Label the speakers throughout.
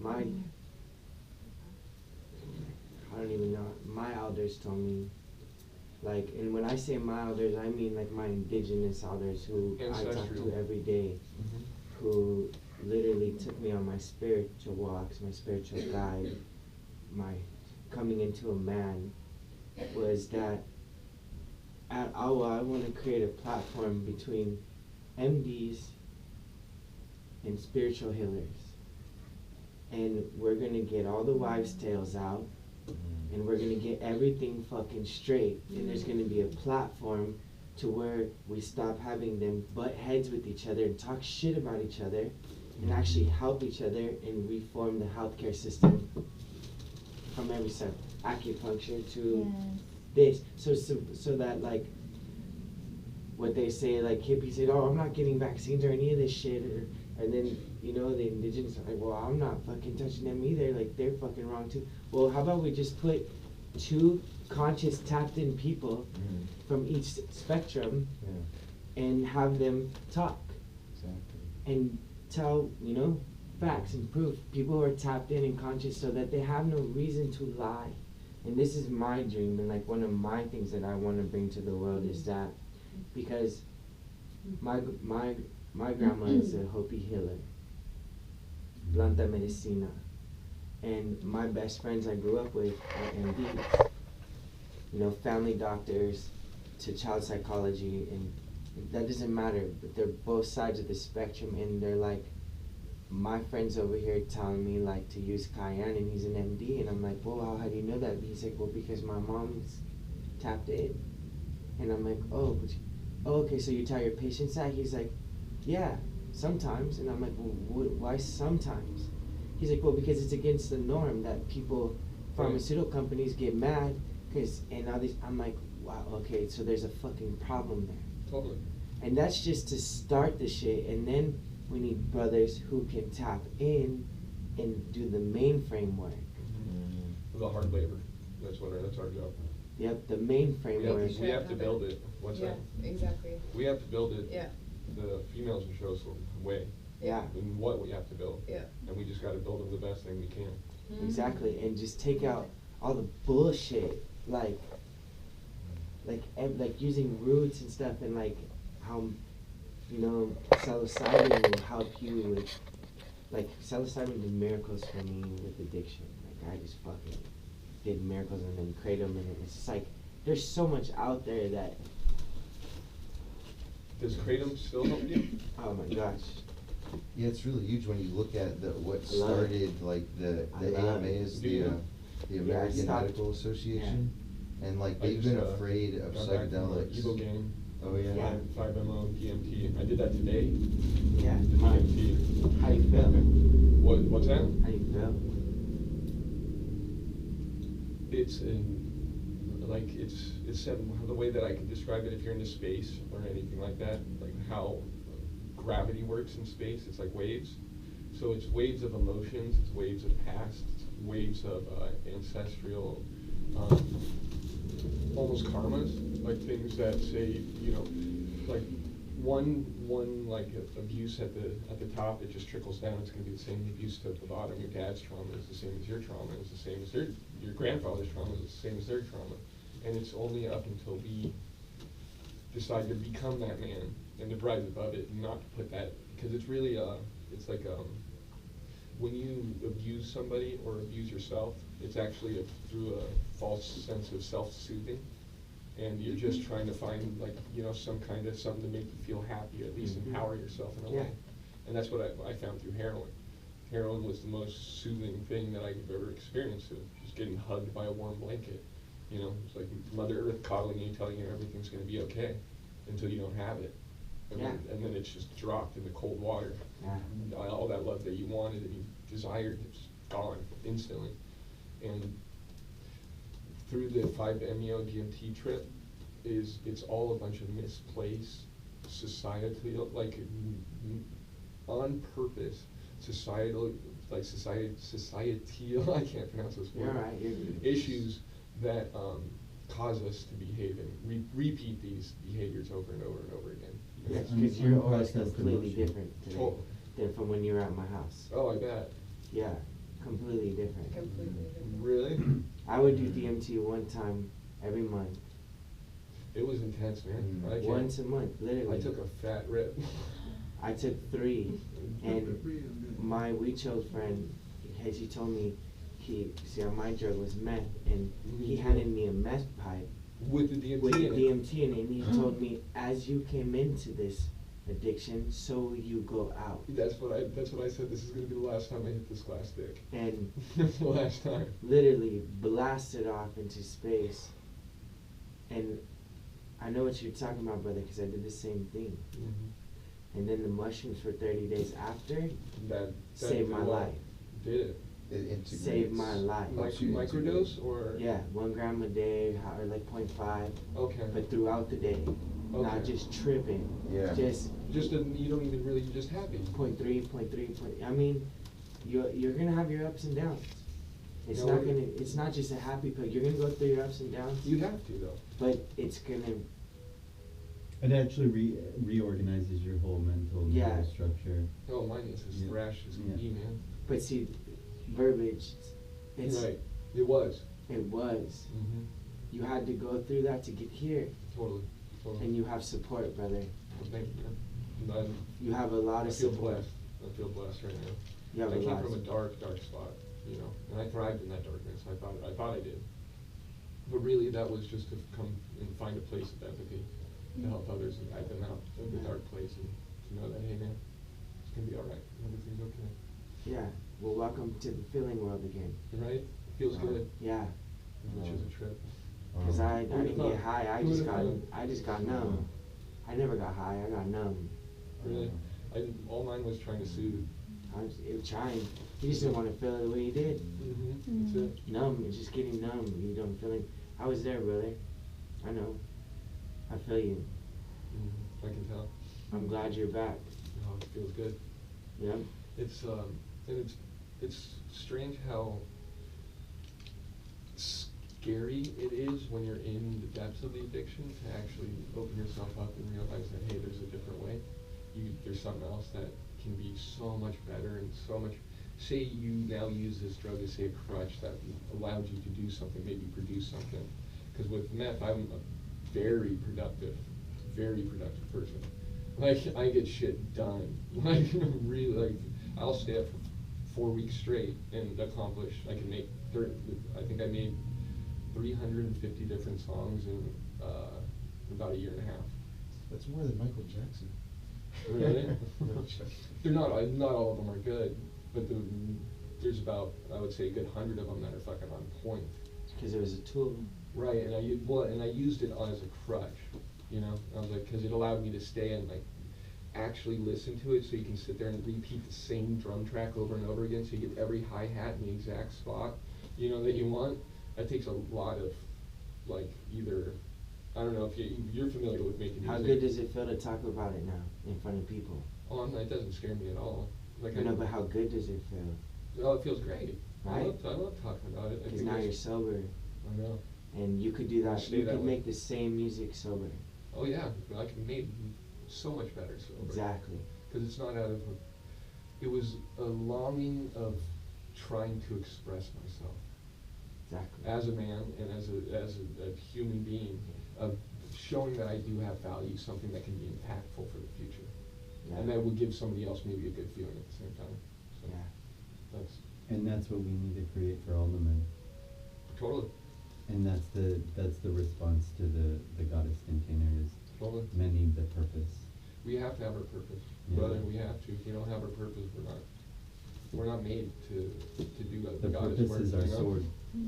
Speaker 1: I don't even know. My elders told me, like, and when I say my elders, I mean like my indigenous elders who I talk to every day, who literally took me on my spiritual walks, my spiritual guide, my coming into a man, was that at Awa, I want to create a platform between MDs and spiritual healers. And we're going to get all the wives' tales out, and we're going to get everything fucking straight. And there's going to be a platform to where we stop having them butt heads with each other and talk shit about each other and actually help each other and reform the healthcare system from every side. Acupuncture to this. So that, like, what they say, like hippies say, oh, I'm not getting vaccines or any of this shit. And then, you know, the indigenous are like, well, I'm not fucking touching them either. Like, they're fucking wrong too. Well, how about we just put two conscious, tapped-in people from each spectrum and have them talk and tell, you know, facts and proof. People who are tapped in and conscious so that they have no reason to lie. And this is my dream, and like one of my things that I want to bring to the world is that, because my grandma is a Hopi healer, planta medicina, and my best friends I grew up with are MDs, you know, family doctors to child psychology, and that doesn't matter, but they're both sides of the spectrum, and they're like, my friend's over here telling me like to use cayenne, and he's an MD, and I'm like, well, how do you know that? And he's like, well, because my mom's tapped in. And I'm like, oh, okay, so you tell your patients that? He's like, yeah, sometimes. And I'm like, well, why sometimes? He's like, well, because it's against the norm that people, pharmaceutical companies get mad, and all these, I'm like, wow, okay, so there's a fucking problem there.
Speaker 2: Totally.
Speaker 1: And that's just to start the shit, and then we need brothers who can tap in and do the mainframe work.
Speaker 2: The hard labor. That's our job.
Speaker 1: Yep, the mainframe work.
Speaker 2: We have to build it. What's that?
Speaker 3: Exactly.
Speaker 2: We have to build it.
Speaker 3: Yeah.
Speaker 2: The females will show us the way.
Speaker 1: Yeah.
Speaker 2: And what we have to build.
Speaker 3: Yeah.
Speaker 2: And we just got to build them the best thing we can.
Speaker 1: Exactly, and just take out all the bullshit, like using roots and stuff, and like how, you know, psilocybin will help you with, like, psilocybin did miracles for me with addiction. Like, I just fucking did miracles and then kratom, and it's just like, there's so much out there that...
Speaker 2: Does kratom still help you?
Speaker 1: Oh my gosh.
Speaker 4: Yeah, it's really huge when you look at what started, like, the AMA is the American Medical Association, and, like, they've been afraid of psychedelics.
Speaker 2: Evil Game.
Speaker 4: Oh, yeah.
Speaker 2: 5-MO, DMT. I did that today.
Speaker 1: Yeah.
Speaker 2: The DMT.
Speaker 1: How you feel?
Speaker 2: What's that?
Speaker 1: How you feel?
Speaker 2: It's the way that I can describe it, if you're into space or anything like that, like how gravity works in space. It's like waves. So it's waves of emotions, it's waves of past, it's waves of ancestral, almost karmas, like things that say, you know, like one like abuse at the top, it just trickles down. It's going to be the same abuse at the bottom. Your dad's trauma is the same as your trauma. It's the same as your grandfather's trauma is the same as their trauma. And it's only up until we decide to become that man and to rise above it, and not to put that, because it's really it's like when you abuse somebody or abuse yourself, it's actually through a false sense of self-soothing. And you're just trying to find, like, you know, something to make you feel happy, at least empower yourself in a way. And that's what I found through heroin. Heroin was the most soothing thing that I've ever experienced, just getting hugged by a warm blanket. You know, it's like Mother Earth coddling you, telling you everything's going to be okay until you don't have it. And then it's just dropped in the cold water. All that love that you wanted and you desired, it's gone instantly. And through the 5-MeO DMT trip, it's all a bunch of misplaced societal, like on purpose, societal, I can't pronounce those words, issues that cause us to behave and repeat these behaviors over and over and over again.
Speaker 1: Yes, because your aura is completely different today than from when you were at my house.
Speaker 2: Oh, I bet.
Speaker 1: Yeah. completely different.
Speaker 3: Completely different.
Speaker 2: Really?
Speaker 1: I would do DMT one time every month.
Speaker 2: It was intense, man. I can't-
Speaker 1: Once a month, literally.
Speaker 2: I took a fat rip.
Speaker 1: I took 3, and my weed chill friend, he told me, my drug was meth, and he handed me a meth pipe
Speaker 2: With the DMT
Speaker 1: with the
Speaker 2: in it.
Speaker 1: DMT in it, and he told me, as you came into this addiction, so you go out.
Speaker 2: That's what I said. This is gonna be the last time I hit this glass dick.
Speaker 1: And
Speaker 2: That's the last time.
Speaker 1: literally blasted off into space. And I know what you're talking about, brother, because I did the same thing.
Speaker 2: Mm-hmm.
Speaker 1: And then the mushrooms for 30 days after
Speaker 2: That
Speaker 1: saved
Speaker 2: did
Speaker 1: my
Speaker 2: what?
Speaker 1: life.
Speaker 2: Did it?
Speaker 4: It integrates.
Speaker 1: Saved my life.
Speaker 2: Microdose or?
Speaker 1: Yeah, 1 gram a day, or like 0.5,
Speaker 2: Okay.
Speaker 1: but throughout the day. Not
Speaker 2: Okay.
Speaker 1: just tripping.
Speaker 4: Yeah.
Speaker 2: Just you don't even really, you're just happy.
Speaker 1: 0.3. I mean, you're gonna have your ups and downs. It's
Speaker 2: No,
Speaker 1: it's not just a happy pill. You're gonna go through your ups and downs.
Speaker 2: You have to though.
Speaker 1: But it's gonna,
Speaker 5: It actually reorganizes your whole mental structure.
Speaker 2: Oh, mine is as thrash as can be, man.
Speaker 1: but see, verbiage, it's,
Speaker 2: Right. It was.
Speaker 1: it was.
Speaker 2: Mm-hmm.
Speaker 1: You had to go through that to get here.
Speaker 2: Totally.
Speaker 1: And you have support, brother.
Speaker 2: Thank you, man.
Speaker 1: You have a lot
Speaker 2: I
Speaker 1: of
Speaker 2: feel
Speaker 1: support.
Speaker 2: blessed. I feel blessed right now.
Speaker 1: You have
Speaker 2: I
Speaker 1: a
Speaker 2: came
Speaker 1: lot
Speaker 2: from a
Speaker 1: of
Speaker 2: dark spot, you know, and I thrived in that darkness. I thought I did. But really, that was just to come and find a place of empathy to help others and guide them out of the dark place and to know that, hey man, it's gonna be all right. Everything's okay.
Speaker 1: Yeah. Well, welcome to the feeling world again.
Speaker 2: Right? Feels good.
Speaker 1: Yeah.
Speaker 2: Which is a trip.
Speaker 1: Cause I
Speaker 2: Who would've
Speaker 1: didn't get
Speaker 2: thought?
Speaker 1: high.
Speaker 2: Who would've thought?
Speaker 1: I just got numb. I never got high. I got numb.
Speaker 2: Really? All mine was trying to soothe.
Speaker 1: I was trying. You just didn't want to feel it the way you did.
Speaker 2: Mm-hmm. That's it.
Speaker 1: Numb. It's just getting numb. You don't feeling. I was there, brother. I know. I feel you.
Speaker 2: Mm-hmm. I can tell.
Speaker 1: I'm glad you're back.
Speaker 2: Oh, it feels good.
Speaker 1: Yeah.
Speaker 2: It's and it's strange how scary it is when you're in the depths of the addiction to actually open yourself up and realize that, hey, there's a different way. There's something else that can be so much better and so much. Say you now use this drug as, say, a crutch that allowed you to do something, maybe produce something. Because with meth, I'm a very productive person. Like, I get shit done. Like, really, like, I'll stay up for 4 weeks straight and accomplish. I can make I think I made 350 different songs in about a year and a half.
Speaker 4: That's more than Michael Jackson.
Speaker 2: Really? They're not all of them are good, but there's about, I would say, a good 100 of them that are fucking on point.
Speaker 1: Because it was a tool.
Speaker 2: Right, and I used it as a crutch, you know. I was like, because it allowed me to stay and like actually listen to it, so you can sit there and repeat the same drum track over and over again, so you get every hi-hat in the exact spot, you know, that you want. That takes a lot of, like, either, I don't know if you're familiar with making music.
Speaker 1: How good does it feel to talk about it now in front of people?
Speaker 2: Oh, it doesn't scare me at all. Like,
Speaker 1: No, but how good does it feel?
Speaker 2: Oh, it feels great.
Speaker 1: Right?
Speaker 2: I love talking about it.
Speaker 1: Because now you're sober.
Speaker 2: I know.
Speaker 1: And you could do that.
Speaker 2: Stay
Speaker 1: You
Speaker 2: that
Speaker 1: could
Speaker 2: way.
Speaker 1: make the same music sober.
Speaker 2: Oh yeah, I can make so much better sober.
Speaker 1: Exactly.
Speaker 2: Because it's not out of it was a longing of trying to express myself
Speaker 1: Exactly.
Speaker 2: as a man and as a human being, of showing that I do have value, something that can be impactful for the future,
Speaker 1: Yeah.
Speaker 2: and that would give somebody else maybe a good feeling at the same time. So
Speaker 1: Yeah.
Speaker 5: That's what we need to create for all the men.
Speaker 2: Totally.
Speaker 5: And that's the response to the goddess container is
Speaker 2: Totally.
Speaker 5: men need the purpose.
Speaker 2: We have to have our purpose,
Speaker 5: Yeah.
Speaker 2: brother. We have to. If we don't have our purpose, we're not made to do
Speaker 5: The
Speaker 2: goddess
Speaker 5: purpose
Speaker 2: work,
Speaker 5: is our
Speaker 2: you know?
Speaker 5: sword.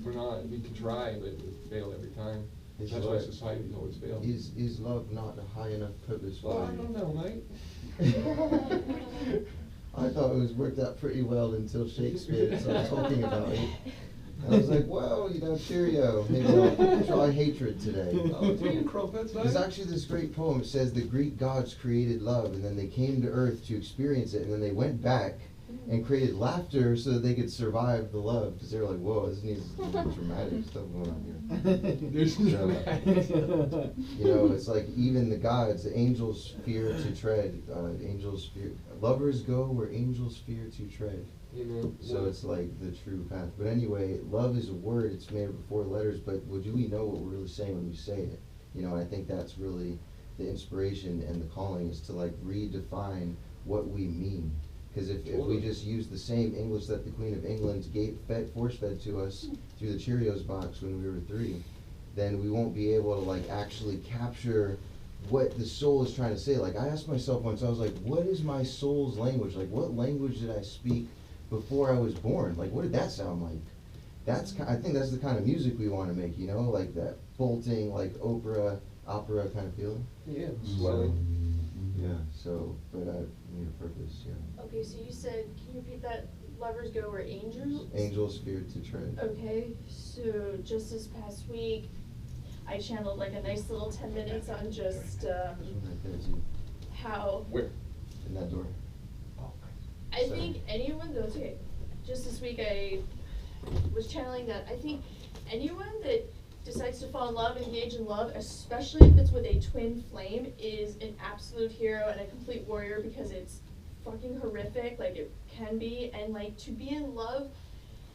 Speaker 2: We're not. We can try, but we fail every time.
Speaker 4: Is
Speaker 2: That's why
Speaker 4: love-
Speaker 2: society's always failed.
Speaker 4: Is love not a high enough purpose for
Speaker 2: Well, I
Speaker 4: you?
Speaker 2: don't know, mate.
Speaker 4: I thought it was worked out pretty well until Shakespeare started talking about it. And I was like, well, cheerio. Maybe I'll try hatred today.
Speaker 2: Oh, it's me and crumpets,
Speaker 4: There's actually this great poem. It says the Greek gods created love, and then they came to Earth to experience it, and then they went back and created laughter so that they could survive the love, because they were like, whoa, this needs dramatic stuff going on here.
Speaker 2: There's
Speaker 4: So, it's like even the gods, the angels fear to tread. Angels fear. Lovers go where angels fear to tread.
Speaker 2: You know.
Speaker 4: So it's like the true path. But anyway, love is a word. It's made up of 4 letters. But do we know what we're really saying when we say it? You know, and I think that's really the inspiration and the calling, is to like redefine what we mean. Because if we just use the same English that the Queen of England force-fed to us through the Cheerios box when we were 3, then we won't be able to like actually capture what the soul is trying to say. Like I asked myself once, I was like, what is my soul's language? Like what language did I speak before I was born? Like what did that sound like? I think that's the kind of music we want to make, you know, like that bolting, like opera kind of feeling.
Speaker 2: Yeah,
Speaker 5: Mm-hmm.
Speaker 2: swelling.
Speaker 4: Yeah, so, but I need a purpose, yeah.
Speaker 3: Okay, so you said, can you repeat that? Lovers go where angels?
Speaker 4: Angels fear to tread.
Speaker 3: Okay, so just this past week, I channeled like a nice little 10 minutes on just
Speaker 4: Right there, too.
Speaker 3: how
Speaker 2: Where?
Speaker 4: In that door.
Speaker 3: I
Speaker 4: Sorry.
Speaker 3: think anyone that's okay. Just this week I was channeling that I think anyone that decides to fall in love, engage in love, especially if it's with a twin flame, is an absolute hero and a complete warrior, because it's fucking horrific, like it can be, and like to be in love,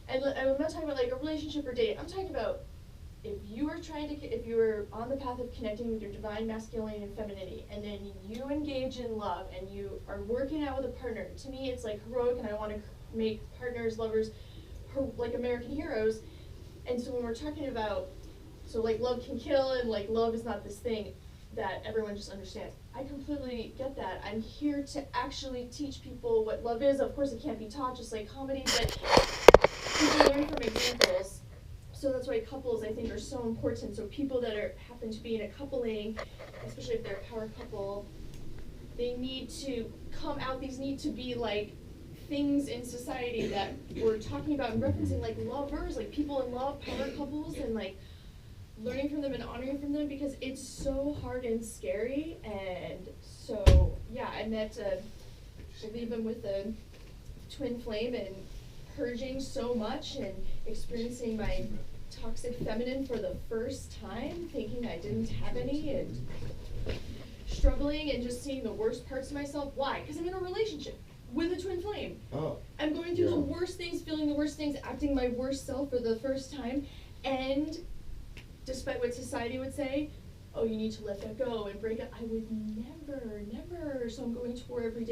Speaker 3: and I'm not talking about like a relationship or date, I'm talking about if you are on the path of connecting with your divine masculinity and femininity, and then you engage in love and you are working out with a partner, to me it's like heroic, and I want to make partners, lovers, like American heroes. And so when we're talking about, so like love can kill, and like love is not this thing that everyone just understands, I completely get that. I'm here to actually teach people what love is. Of course it can't be taught just like comedy, but people learn from examples. So that's why couples, I think, are so important. So people that happen to be in a coupling, especially if they're a power couple, they need to come out. These need to be like things in society that we're talking about and referencing, like lovers, like people in love, power couples, and like learning from them and honoring from them, because it's so hard and scary. And so yeah, I met even with a twin flame and purging so much and experiencing my toxic feminine for the first time, thinking I didn't have any, and struggling and just seeing the worst parts of myself. Why? Because I'm in a relationship with a twin flame.
Speaker 4: Oh.
Speaker 3: I'm going through the
Speaker 4: Yeah.
Speaker 3: worst things, feeling the worst things, acting my worst self for the first time, and despite what society would say, oh, you need to let that go and break up, I would never. So I'm going to war every day.